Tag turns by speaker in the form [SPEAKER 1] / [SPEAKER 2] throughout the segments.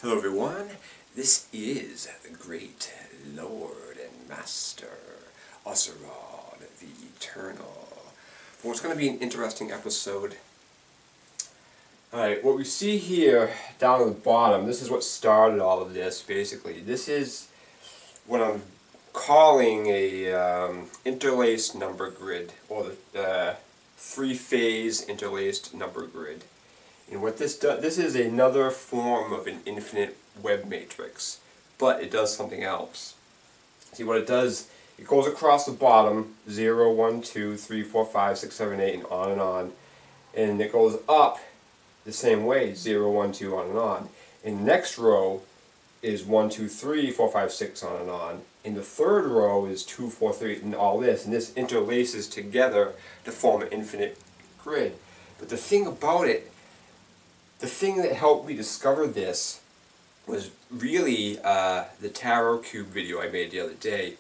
[SPEAKER 1] Hello everyone, this is the great Lord and Master, Osiron, the Eternal. For what's going to be an interesting episode. Alright, what we see here down at the bottom, this is what started all of this basically. This is what I'm calling a interlaced number grid, or the three-phase interlaced number grid. And what this does, this is another form of an infinite web matrix, but it does something else. See what it does, it goes across the bottom, 0, 1, 2, 3, 4, 5, 6, 7, 8, and on, and it goes up the same way, 0, 1, 2, on and on. And the next row is 1, 2, 3, 4, 5, 6, on and on. And the third row is 2, 4, 3, and all this, and this interlaces together to form an infinite grid. But the thing about it, the thing that helped me discover this was really the tarot cube video I made the other day,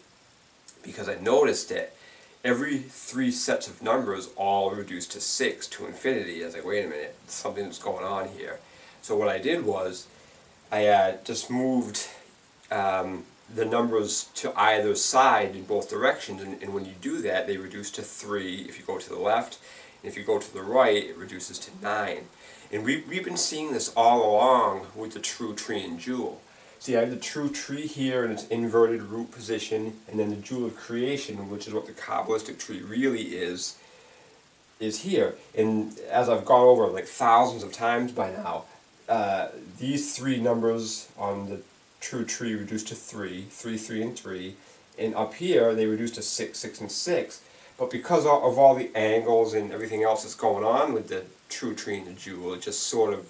[SPEAKER 1] because I noticed that every three sets of numbers all reduced to 6 to infinity. I was like, wait a minute, something's going on here. So what I did was I just moved the numbers to either side in both directions, and when you do that they reduce to 3 if you go to the left, and if you go to the right it reduces to 9. And we've been seeing this all along with the true tree and jewel. See, I have the true tree here in its inverted root position, and then the jewel of creation, which is what the Kabbalistic tree really is here. And as I've gone over like thousands of times by now, these three numbers on the true tree reduce to 3, 3, 3, and 3, and up here they reduce to 6, 6, and 6. But because of all the angles and everything else that's going on with the true tree and the jewel, it just sort of,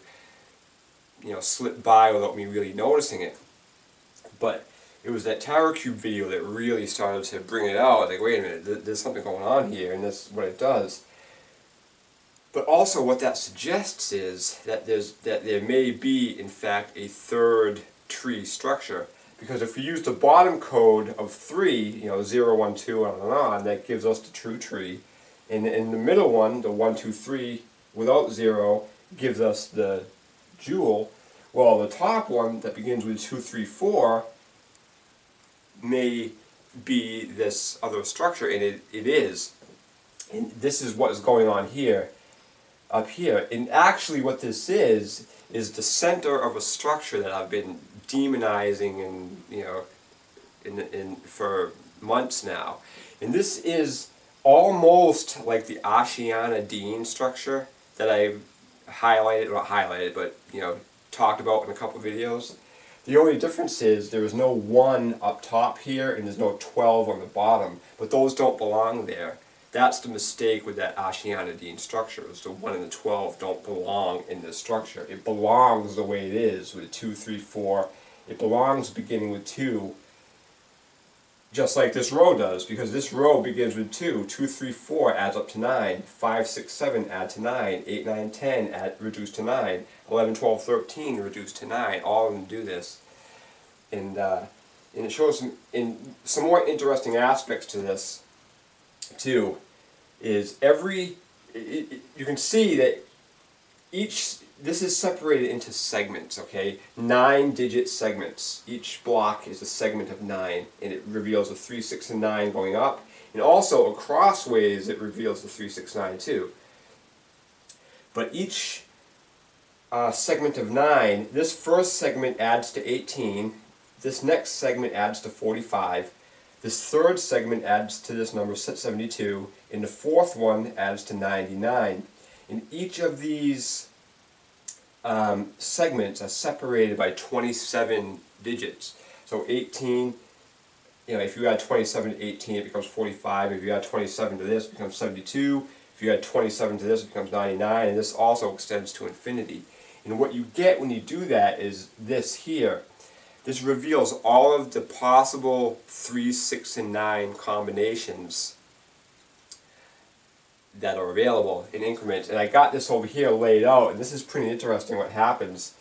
[SPEAKER 1] slipped by without me really noticing it. But it was that tarot cube video that really started to bring it out. Like, wait a minute, there's something going on here, and that's what it does. But also what that suggests is that there may be, in fact, a third tree structure. Because if we use the bottom code of 3, 0, 1, 2, on, that gives us the true tree. And in the middle one, the 1, 2, 3, without 0, gives us the jewel. Well, the top one that begins with 2, 3, 4 may be this other structure, and it is. And this is what is going on here, up here. And actually what this is the center of a structure that I've been demonizing and for months now. And this is almost like the Ashiana Dean structure that I highlighted, but talked about in a couple of videos. The only difference is there is no 1 up top here and there's no 12 on the bottom, but those don't belong there. That's the mistake with that Ashiana Dean structure, is the 1 and the 12 don't belong in this structure. It belongs the way it is with 2, 3, 4. It belongs beginning with 2, just like this row does, because this row begins with 2. 2, 3, 4 adds up to 9. 5, 6, 7 add to 9. 8, 9, 10 reduce to 9. 11, 12, 13 reduce to 9. All of them do this. And it shows some more interesting aspects to this too. Is you can see that this is separated into segments, okay? 9-digit segments. Each block is a segment of 9, and it reveals a 3, 6, and 9 going up. And also, across ways, it reveals the 3, 6, 9 too. But each segment of 9, this first segment adds to 18, this next segment adds to 45, this third segment adds to this number 72, and the fourth one adds to 99. And each of these segments are separated by 27 digits. So 18, if you add 27 to 18, it becomes 45. If you add 27 to this, it becomes 72. If you add 27 to this, it becomes 99. And this also extends to infinity. And what you get when you do that is this here. This reveals all of the possible 3, 6, and 9 combinations that are available in increments. And I got this over here laid out, and this is pretty interesting what happens.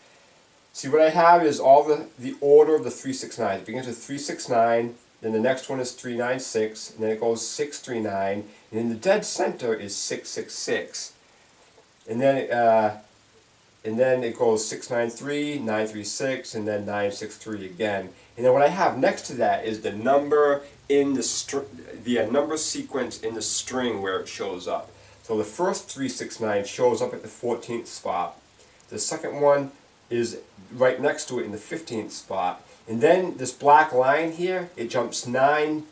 [SPEAKER 1] See, what I have is all the order of the 3, 6, 9. It begins with 3, 6, 9, then the next one is 3, 9, 6, and then it goes 6, 3, 9, and in the dead center is 6, 6, 6. And then and then it goes 693, 936, and then 963 again. And then what I have next to that is the number in the number sequence in the string where it shows up. So the first 369 shows up at the 14th spot. The second one is right next to it in the 15th spot. And then this black line here, it jumps 9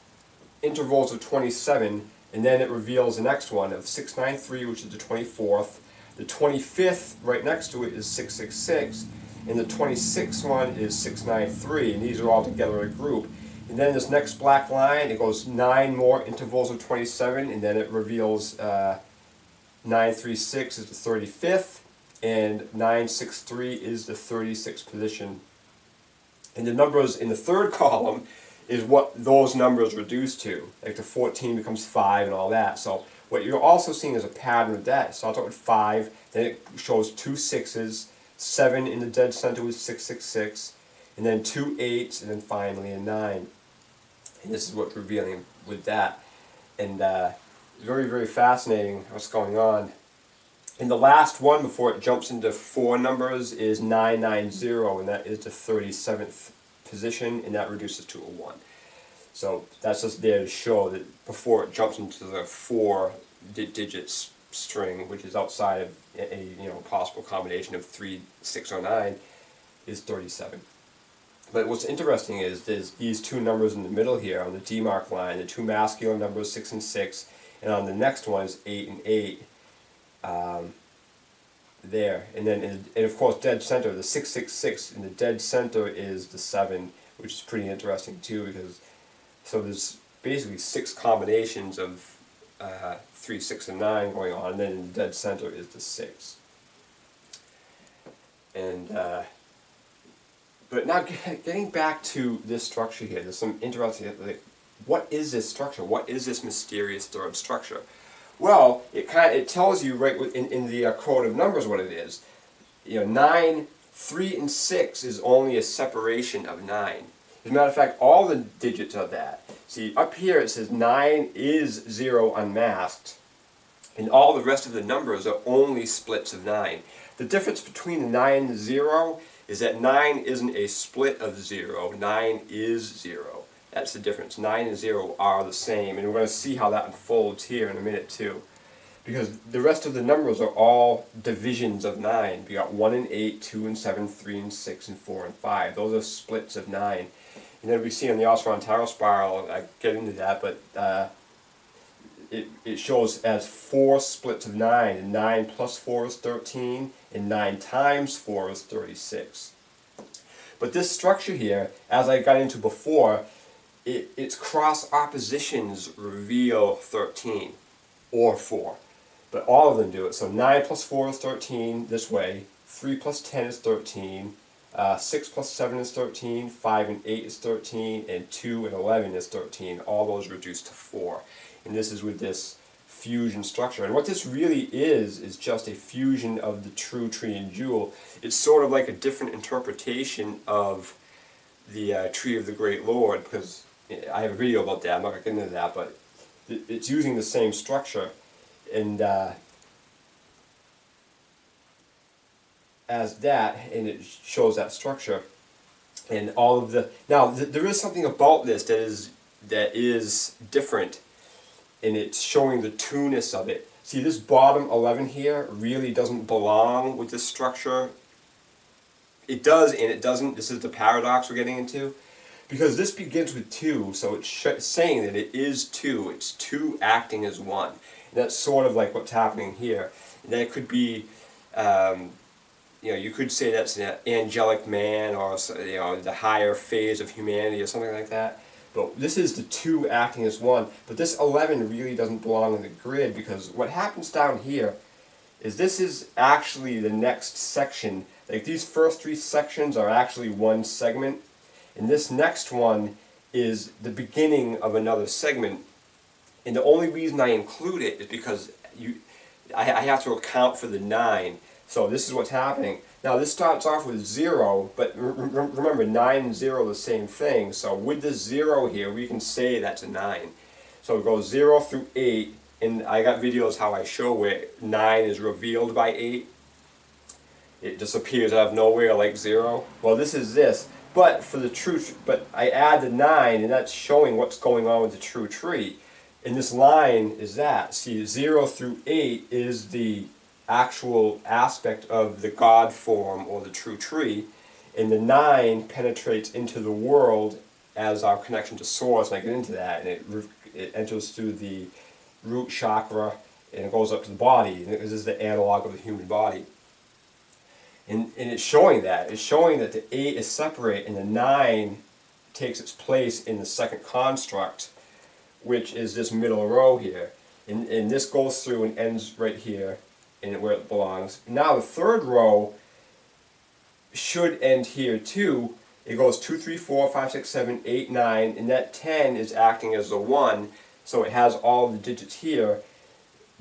[SPEAKER 1] intervals of 27, and then it reveals the next one of 693, which is the 24th. The 25th right next to it is 666, and the 26th one is 693, and these are all together in a group. And then this next black line, it goes 9 more intervals of 27, and then it reveals 936 is the 35th, and 963 is the 36th position. And the numbers in the third column is what those numbers reduce to. Like the 14 becomes 5 and all that. So what you're also seeing is a pattern with that. So I'll start with 5, then it shows 2 6s, 7 in the dead center with 666, and then 2 8s, and then finally a 9. And this is what's revealing with that. And very, very fascinating what's going on. And the last one before it jumps into 4 numbers is 990, and that is the 37th position, and that reduces to a 1. So that's just there to show that before it jumps into the 4 digits string, which is outside of a possible combination of 3, 6, or 9, is 37. But what's interesting is there's these two numbers in the middle here on the D mark line, the two masculine numbers 6 and 6, and on the next one is 8 and 8. There, and then and of course dead center, the 666 in the dead center is the 7, which is pretty interesting too, because so there's basically 6 combinations of 3, 6, and 9 going on, and then in the dead center is the 6. And but now getting back to this structure here, there's some interesting, like, what is this structure? What is this mysterious third structure? Well, it tells you right in the code of numbers what it is. 9, 3, and 6 is only a separation of 9. As a matter of fact, all the digits are that. See, up here it says 9 is 0 unmasked, and all the rest of the numbers are only splits of 9. The difference between the 9 and the 0 is that 9 isn't a split of 0. 9 is 0. That's the difference. 9 and 0 are the same, and we're going to see how that unfolds here in a minute too. Because the rest of the numbers are all divisions of 9. We got 1 and 8, 2 and 7, 3 and 6, and 4 and 5. Those are splits of 9. And then we see on the Osiron Tarot Spiral, I get into that, but it shows as 4 splits of 9, and 9 plus 4 is 13, and 9 times 4 is 36. But this structure here, as I got into before, its cross oppositions reveal 13 or 4, but all of them do it. So 9 plus 4 is 13 this way, 3 plus 10 is 13, 6 plus 7 is 13, 5 and 8 is 13, and 2 and 11 is 13. All those reduce to 4. And this is with this fusion structure. And what this really is just a fusion of the true tree and jewel. It's sort of like a different interpretation of the Tree of the Great Lord, because I have a video about that. I'm not going to get into that, but it's using the same structure, and as that, and it shows that structure, and all of the. Now, there is something about this that is different, and it's showing the two-ness of it. See, this bottom 11 here really doesn't belong with this structure. It does and it doesn't. This is the paradox we're getting into. Because this begins with 2, so it's saying that it is 2. It's 2 acting as 1. And that's sort of like what's happening here. And that could be, you could say that's an angelic man, or the higher phase of humanity or something like that. But this is the 2 acting as 1. But this 11 really doesn't belong in the grid, because what happens down here is this is actually the next section. Like, these first 3 sections are actually one segment. And this next one is the beginning of another segment. And the only reason I include it is because I have to account for the 9. So this is what's happening. Now this starts off with 0, but remember 9 and 0 are the same thing. So with the 0 here, we can say that's a 9. So it goes 0 through 8, and I got videos how I show where 9 is revealed by 8. it just appears out of nowhere like 0. Well, this is this. But for the true, but I add the 9, and that's showing what's going on with the true tree. And this line is that. See, 0 through 8 is the actual aspect of the God form or the true tree, and the 9 penetrates into the world as our connection to source, and I get into that, and it enters through the root chakra, and it goes up to the body, and this is the analog of the human body. And it's showing that. It's showing that the 8 is separate, and the 9 takes its place in the second construct, which is this middle row here. And this goes through and ends right here, and where it belongs. Now the third row should end here too. It goes 2, 3, 4, 5, 6, 7, 8, 9, and that 10 is acting as the 1, so it has all the digits here.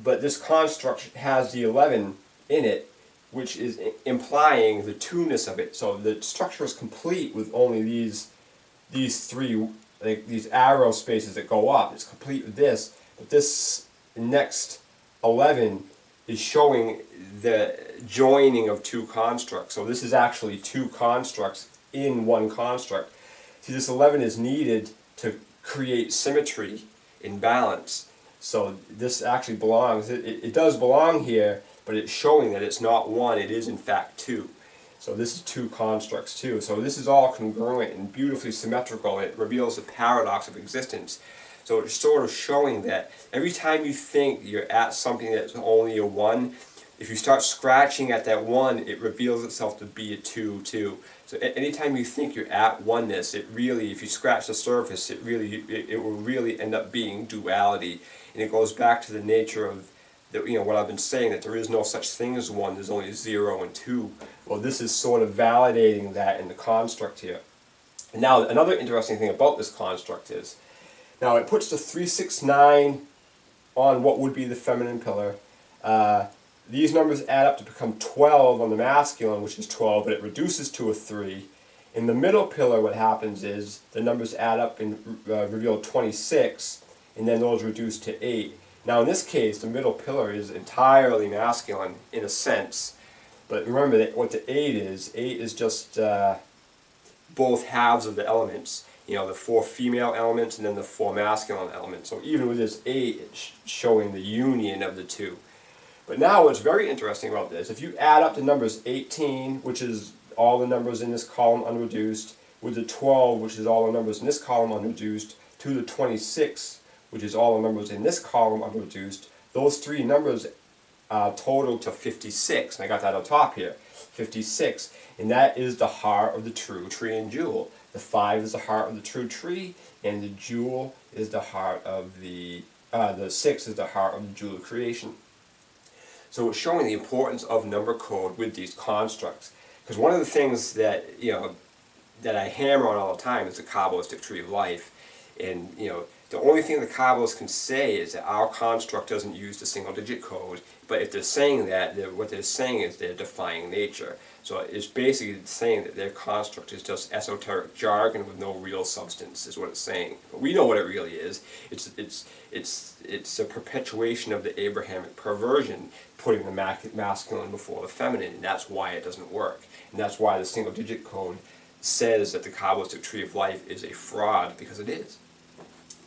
[SPEAKER 1] But this construct has the 11 in it, which is implying the 2-ness of it. So the structure is complete with only these three, like these arrow spaces that go up. It's complete with this, but this next 11 is showing the joining of 2 constructs. So this is actually 2 constructs in 1 construct. See, this 11 is needed to create symmetry in balance. So this actually belongs, it does belong here, but it's showing that it's not 1, it is in fact 2. So this is 2 constructs too. So this is all congruent and beautifully symmetrical, and it reveals the paradox of existence. So it's sort of showing that every time you think you're at something that's only a 1, if you start scratching at that 1, it reveals itself to be a 2 too. So anytime you think you're at oneness, it really, if you scratch the surface, it will really end up being duality. And it goes back to the nature of what I've been saying, that there is no such thing as 1, there's only 0 and 2. Well, this is sort of validating that in the construct here. And now another interesting thing about this construct is, now it puts the 3, 6, 9 on what would be the feminine pillar. These numbers add up to become 12 on the masculine, which is 12, but it reduces to a 3. In the middle pillar, what happens is the numbers add up and reveal 26, and then those reduce to 8. Now in this case, the middle pillar is entirely masculine in a sense, but remember that what the 8 is just both halves of the elements. The 4 female elements and then the 4 masculine elements. So even with this 8, it's showing the union of the 2. But now what's very interesting about this, if you add up the numbers 18, which is all the numbers in this column unreduced, with the 12, which is all the numbers in this column unreduced, to the 26, which is all the numbers in this column unreduced, those 3 numbers total to 56. And I got that on top here, 56. And that is the heart of the true tree and jewel. The 5 is the heart of the true tree, and the jewel is the heart of the 6 is the heart of the jewel of creation. So it's showing the importance of number code with these constructs. Because one of the things that that I hammer on all the time is the Kabbalistic tree of life. And the only thing the Kabbalists can say is that our construct doesn't use the single-digit code. But if they're saying that, what they're saying is they're defying nature. So it's basically saying that their construct is just esoteric jargon with no real substance, is what it's saying. But we know what it really is. It's a perpetuation of the Abrahamic perversion, putting the masculine before the feminine, and that's why it doesn't work. And that's why the single-digit code says that the Kabbalistic tree of life is a fraud, because it is.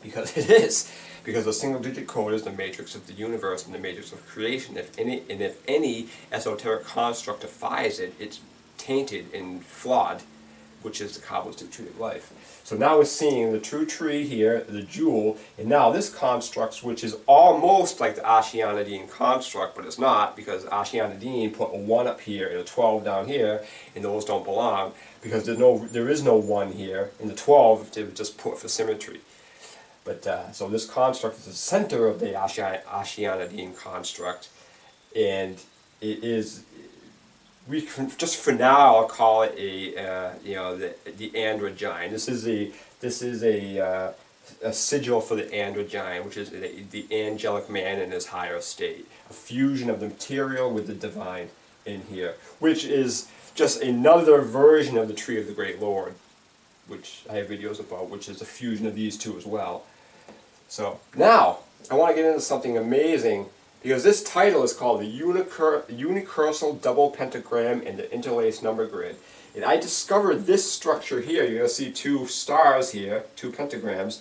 [SPEAKER 1] Because it is. Because the single-digit code is the matrix of the universe and the matrix of creation. If any esoteric construct defies it, it's tainted and flawed, which is the Kabbalistic tree of life. So now we're seeing the true tree here, the jewel, and now this construct, which is almost like the Ashiyanadine construct, but it's not, because Ashiyanadine put a 1 up here and a 12 down here, and those don't belong, because there is no 1 here, and the 12 they just put for symmetry. But so this construct is the center of the Ashiyanadine construct, and it is, we can, just for now, I'll call it the androgyne. This is a sigil for the androgyne, which is the angelic man in his higher state, a fusion of the material with the divine in here, which is just another version of the tree of the Great Lord, which I have videos about, which is a fusion of these two as well. So now I want to get into something amazing because this title is called the Unicursal Double Pentagram and the Interlaced Number Grid. And I discovered this structure here. You're going to see two stars here, two pentagrams.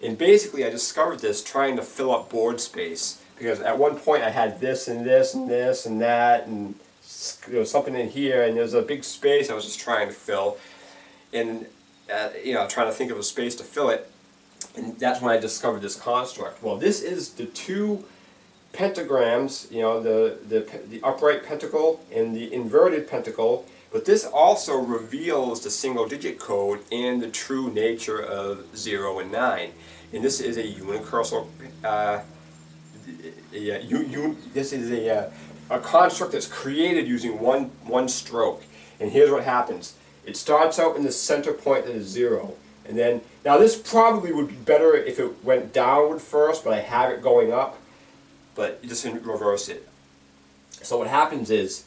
[SPEAKER 1] And basically I discovered this trying to fill up board space. Because at one point I had this and this and this and that and there was something in here, and there's a big space I was just trying to fill. And trying to think of a space to fill it. And that's when I discovered this construct. Well, this is the two pentagrams, the upright pentacle and the inverted pentacle, but this also reveals the single digit code and the true nature of 0 and 9. And this is a unicursal, this is a construct that's created using one stroke. And here's what happens. It starts out in the center point that is 0. And then, now this probably would be better if it went downward first, but I have it going up. But you just reverse it. So what happens is,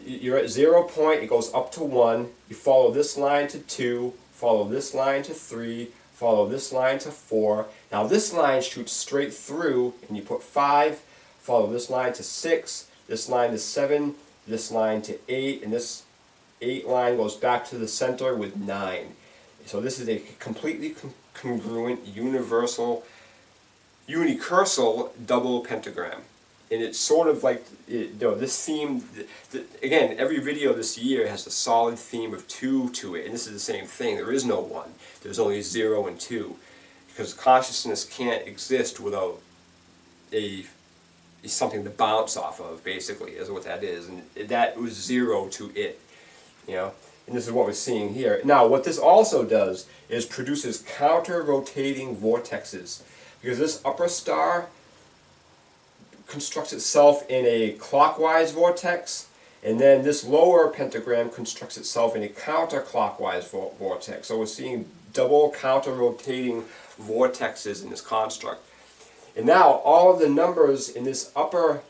[SPEAKER 1] you're at 0 point, it goes up to 1, you follow this line to 2, follow this line to 3, follow this line to 4. Now this line shoots straight through, and you put 5, follow this line to 6, this line to 7, this line to 8, and this 8 line goes back to the center with 9. So this is a completely congruent, unicursal double pentagram. And it's sort of like, this theme, again, every video this year has a solid theme of 2 to it, and this is the same thing. There is no 1. There's only 0 and 2. Because consciousness can't exist without something to bounce off of, basically, is what that is. And that was 0 to it, And this is what we're seeing here. Now, what this also does is produces counter-rotating vortexes. Because this upper star constructs itself in a clockwise vortex, and then this lower pentagram constructs itself in a counterclockwise vortex. So we're seeing double counter-rotating vortexes in this construct. And now all of the numbers in this upper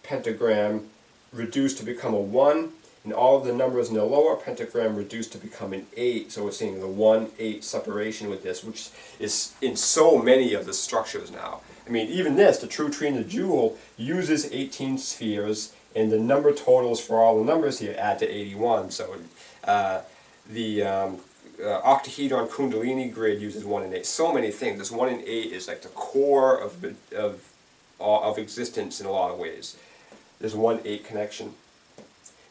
[SPEAKER 1] pentagram reduce to become a 1, and all of the numbers in the lower pentagram reduce to become an 8. So we're seeing the 1-8 separation with this, which is in so many of the structures now. I mean, even this, the true tree and the jewel, uses 18 spheres, and the number totals for all the numbers here add to 81. So the octahedron kundalini grid uses 1 and 8. So many things. This 1 and 8 is like the core of existence in a lot of ways. There's 1-8 connection.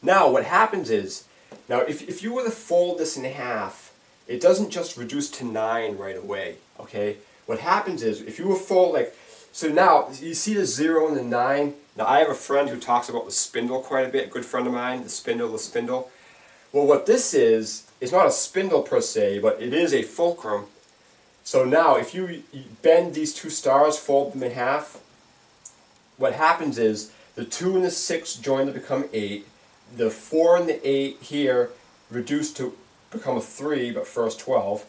[SPEAKER 1] Now, what happens is, if you were to fold this in half, it doesn't just reduce to 9 right away, okay? What happens is, if you were fold, so now, you see the 0 and the 9? Now, I have a friend who talks about the spindle quite a bit, a good friend of mine, the spindle. Well, what this is not a spindle per se, but it is a fulcrum. So now, if you bend these two stars, fold them in half, what happens is, the 2 and the 6 join to become 8, the 4 and the 8 here reduce to become a 3, but first 12.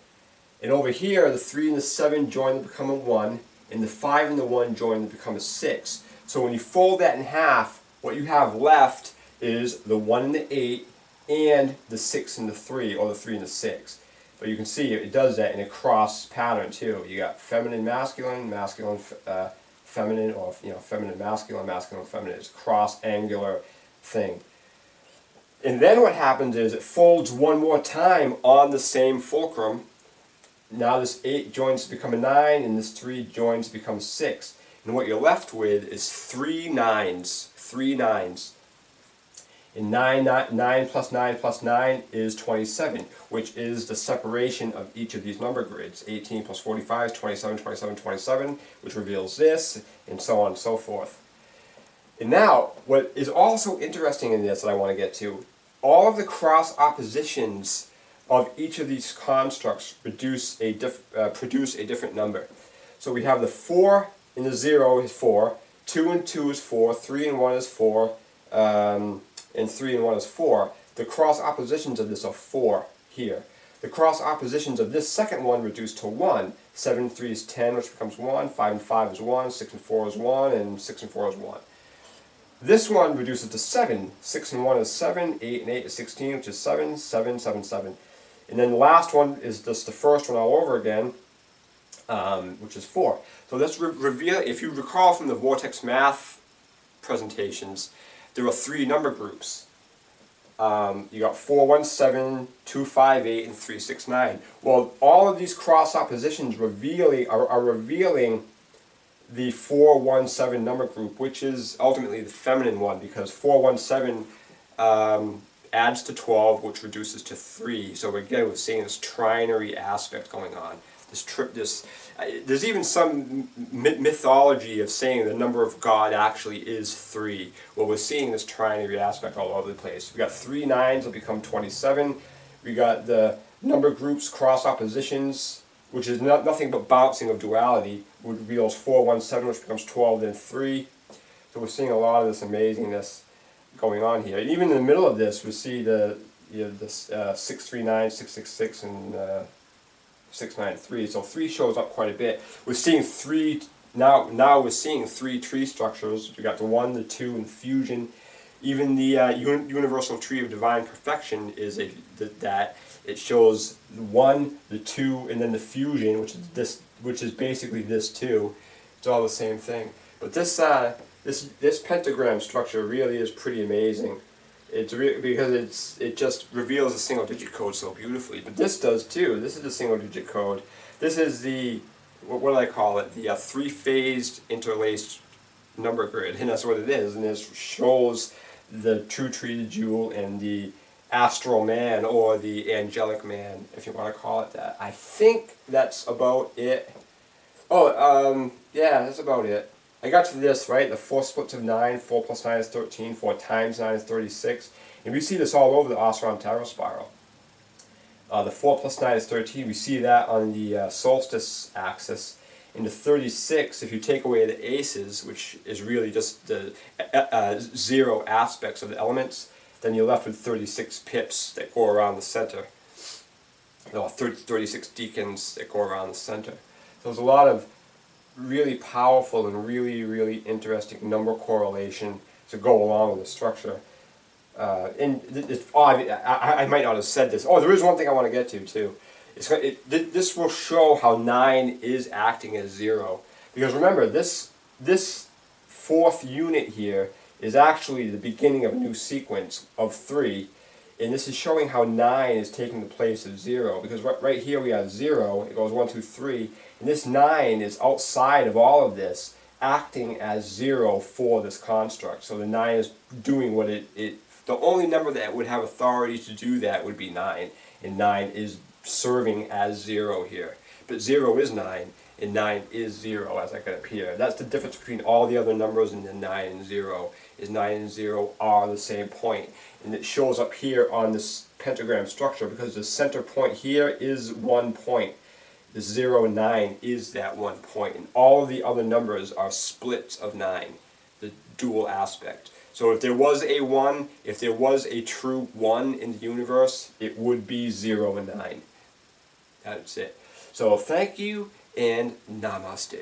[SPEAKER 1] And over here, the 3 and the 7 join to become a 1, and the 5 and the 1 join to become a 6. So when you fold that in half, what you have left is the 1 and the 8, and the 6 and the 3, or the 3 and the 6. But you can see it does that in a cross pattern too. You got feminine, masculine, masculine, feminine, or feminine, masculine, masculine, feminine. It's a cross-angular thing. And then what happens is it folds one more time on the same fulcrum. Now this 8 joins to become a 9, and this 3 joins to become 6. And what you're left with is 3 9s. 3 9s. And 9 plus 9 plus 9 is 27, which is the separation of each of these number grids. 18 plus 45 is 27, 27, 27, which reveals this, and so on and so forth. And now, what is also interesting in this that I want to get to, all of the cross oppositions of each of these constructs produce a different number. So we have the 4 and the 0 is 4, 2 and 2 is 4, 3 and 1 is 4, and 3 and 1 is 4. The cross oppositions of this are 4 here. The cross oppositions of this second one reduce to 1. 7 and 3 is 10, which becomes 1. 5 and 5 is 1. 6 and 4 is 1. And 6 and 4 is 1. This one reduces to 7. 6 and 1 is 7. 8 and 8 is 16, which is 7. 7, 7, 7. And then the last one is just the first one all over again. which is 4. So let's reveal, if you recall from the vortex math presentations, there are 3 number groups. You got 417, 258, and 369. Well, all of these cross oppositions are revealing the 417 number group, which is ultimately the feminine one, because 417 adds to 12, which reduces to 3. So again, we're seeing this trinary aspect going on. There's even some mythology of saying the number of God actually is 3. Well, we're seeing this trinary aspect all over the place. We got 3 9s will become 27. We got the number groups cross oppositions, which is nothing but bouncing of duality, which reveals 417, which becomes 12, then 3. So we're seeing a lot of this amazingness going on here. And even in the middle of this, we see the 639, 666, and 693. So 3 shows up quite a bit. We're seeing 3 now. We're seeing 3 tree structures. We got the 1, the 2, and fusion. Even the universal tree of divine perfection is that it shows the 1, the 2, and then the fusion, which is basically this 2. It's all the same thing. But this pentagram structure really is pretty amazing. It's because it just reveals a single digit code so beautifully. But this does too. This is the single digit code. This is the, what do I call it? The 3-phased interlaced number grid, and that's what it is. And it shows the true treated jewel and the astral man, or the angelic man, if you want to call it that. I think that's about it. Oh, yeah, that's about it. I got to this, right? The 4 splits of 9, 4 plus 9 is 13, 4 times 9 is 36. And we see this all over the Osiron Tarot Spiral. The 4 plus 9 is 13. We see that on the solstice axis. In the 36, if you take away the aces, which is really just the 0 aspects of the elements, then you're left with 36 pips that go around the center. 36 deacons that go around the center. So there's a lot of really powerful and really interesting number correlation to go along with the structure. I might not have said this. Oh, there is one thing I want to get to too. This will show how 9 is acting as 0. Because remember, this 4th unit here is actually the beginning of a new sequence of 3. And this is showing how 9 is taking the place of 0. Because right here we have 0, it goes 1, 2, 3. And this 9 is outside of all of this, acting as 0 for this construct. So the 9 is doing what the only number that would have authority to do that would be 9. And 9 is serving as 0 here. But 0 is 9, and 9 is 0, as I got up here. That's the difference between all the other numbers and the 9 and 0, is 9 and 0 are the same point. And it shows up here on this pentagram structure because the center point here is 1 point. The 0 and 9 is that 1 point, and all of the other numbers are splits of 9, the dual aspect. So if there was a 1, if there was a true 1 in the universe, it would be 0 and 9. That's it. So thank you, and namaste.